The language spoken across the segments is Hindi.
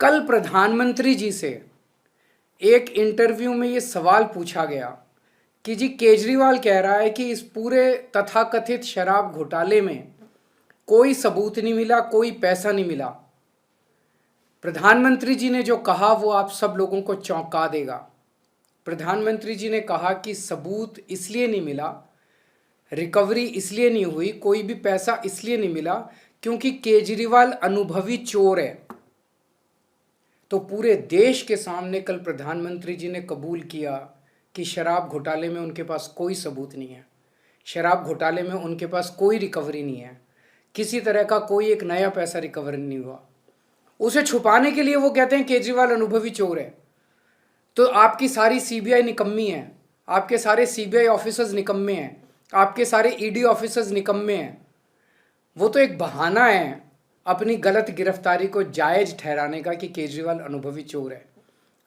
कल प्रधानमंत्री जी से एक इंटरव्यू में ये सवाल पूछा गया कि जी केजरीवाल कह रहा है कि इस पूरे तथाकथित शराब घोटाले में कोई सबूत नहीं मिला, कोई पैसा नहीं मिला। प्रधानमंत्री जी ने जो कहा वो आप सब लोगों को चौंका देगा। प्रधानमंत्री जी ने कहा कि सबूत इसलिए नहीं मिला, रिकवरी इसलिए नहीं हुई, कोई भी पैसा इसलिए नहीं मिला क्योंकि केजरीवाल अनुभवी चोर है। तो पूरे देश के सामने कल प्रधानमंत्री जी ने कबूल किया कि शराब घोटाले में उनके पास कोई सबूत नहीं है, शराब घोटाले में उनके पास कोई रिकवरी नहीं है, किसी तरह का कोई एक नया पैसा रिकवर नहीं हुआ। उसे छुपाने के लिए वो कहते हैं केजरीवाल अनुभवी चोर है। तो आपकी सारी सीबीआई निकम्मी है, आपके सारे सीबीआई ऑफिसर्स निकम्मे हैं, आपके सारे ईडी ऑफिसर्स निकम्मे हैं। वो तो एक बहाना है अपनी गलत गिरफ्तारी को जायज ठहराने का कि केजरीवाल अनुभवी चोर है।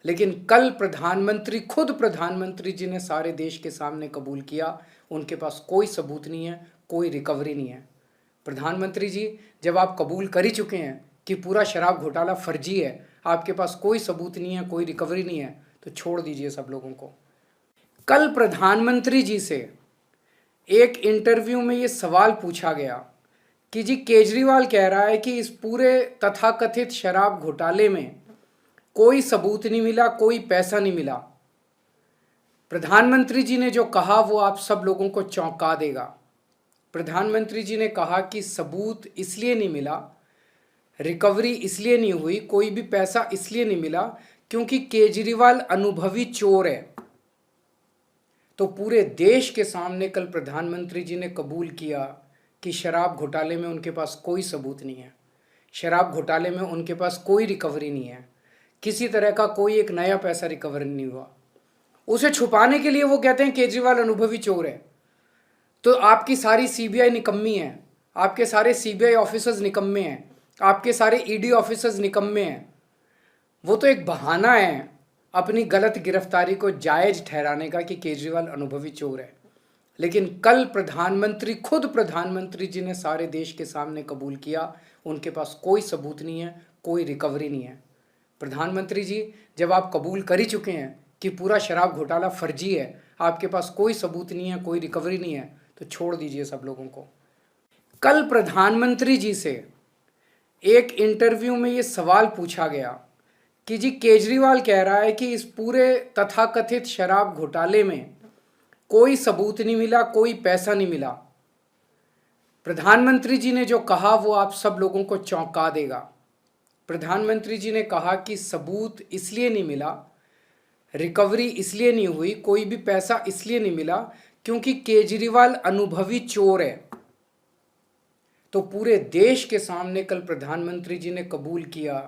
लेकिन कल खुद प्रधानमंत्री जी ने सारे देश के सामने कबूल किया उनके पास कोई सबूत नहीं है, कोई रिकवरी नहीं है। प्रधानमंत्री जी, जब आप कबूल कर ही चुके हैं कि पूरा शराब घोटाला फर्जी है, आपके पास कोई सबूत नहीं है, कोई रिकवरी नहीं है, तो छोड़ दीजिए सब लोगों को। कल प्रधानमंत्री जी से एक इंटरव्यू में ये सवाल पूछा गया कि जी केजरीवाल कह रहा है कि इस पूरे तथाकथित शराब घोटाले में कोई सबूत नहीं मिला, कोई पैसा नहीं मिला। प्रधानमंत्री जी ने जो कहा वो आप सब लोगों को चौंका देगा। प्रधानमंत्री जी ने कहा कि सबूत इसलिए नहीं मिला, रिकवरी इसलिए नहीं हुई, कोई भी पैसा इसलिए नहीं मिला क्योंकि केजरीवाल अनुभवी चोर है। तो पूरे देश के सामने कल प्रधानमंत्री जी ने कबूल किया कि शराब घोटाले में उनके पास कोई सबूत नहीं है, शराब घोटाले में उनके पास कोई रिकवरी नहीं है, किसी तरह का कोई एक नया पैसा रिकवर नहीं हुआ। उसे छुपाने के लिए वो कहते हैं केजरीवाल अनुभवी चोर है। तो आपकी सारी सीबीआई निकम्मी है, आपके सारे सीबीआई ऑफिसर्स निकम्मे हैं, आपके सारे ईडी ऑफिसर्स निकम्मे हैं। वो तो एक बहाना है अपनी गलत गिरफ्तारी को जायज ठहराने का कि केजरीवाल अनुभवी चोर है। लेकिन कल खुद प्रधानमंत्री जी ने सारे देश के सामने कबूल किया उनके पास कोई सबूत नहीं है, कोई रिकवरी नहीं है। प्रधानमंत्री जी, जब आप कबूल कर ही चुके हैं कि पूरा शराब घोटाला फर्जी है, आपके पास कोई सबूत नहीं है, कोई रिकवरी नहीं है, तो छोड़ दीजिए सब लोगों को। कल प्रधानमंत्री जी से एक इंटरव्यू में ये सवाल पूछा गया कि जी केजरीवाल कह रहा है कि इस पूरे तथाकथित शराब घोटाले में कोई सबूत नहीं मिला, कोई पैसा नहीं मिला। प्रधानमंत्री जी ने जो कहा वो आप सब लोगों को चौंका देगा। प्रधानमंत्री जी ने कहा कि सबूत इसलिए नहीं मिला, रिकवरी इसलिए नहीं हुई, कोई भी पैसा इसलिए नहीं मिला क्योंकि केजरीवाल अनुभवी चोर है। तो पूरे देश के सामने कल प्रधानमंत्री जी ने कबूल किया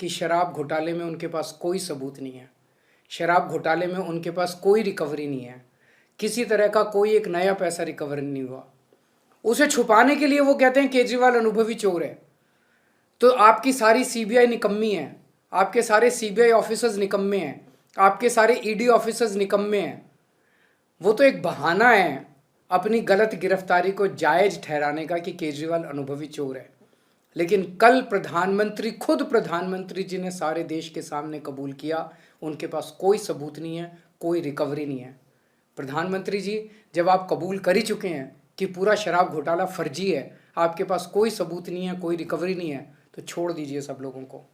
कि शराब घोटाले में उनके पास कोई सबूत नहीं है, शराब घोटाले में उनके पास कोई रिकवरी नहीं है, किसी तरह का कोई एक नया पैसा रिकवर नहीं हुआ। उसे छुपाने के लिए वो कहते हैं केजरीवाल अनुभवी चोर है। तो आपकी सारी सीबीआई निकम्मी है, आपके सारे सीबीआई ऑफिसर्स निकम्मे हैं, आपके सारे ईडी ऑफिसर्स निकम्मे हैं। वो तो एक बहाना है अपनी गलत गिरफ्तारी को जायज ठहराने का कि केजरीवाल अनुभवी चोर है। लेकिन कल खुद प्रधानमंत्री जी ने सारे देश के सामने कबूल किया उनके पास कोई सबूत नहीं है, कोई रिकवरी नहीं है। प्रधानमंत्री जी, जब आप कबूल कर ही चुके हैं कि पूरा शराब घोटाला फर्जी है, आपके पास कोई सबूत नहीं है, कोई रिकवरी नहीं है, तो छोड़ दीजिए सब लोगों को।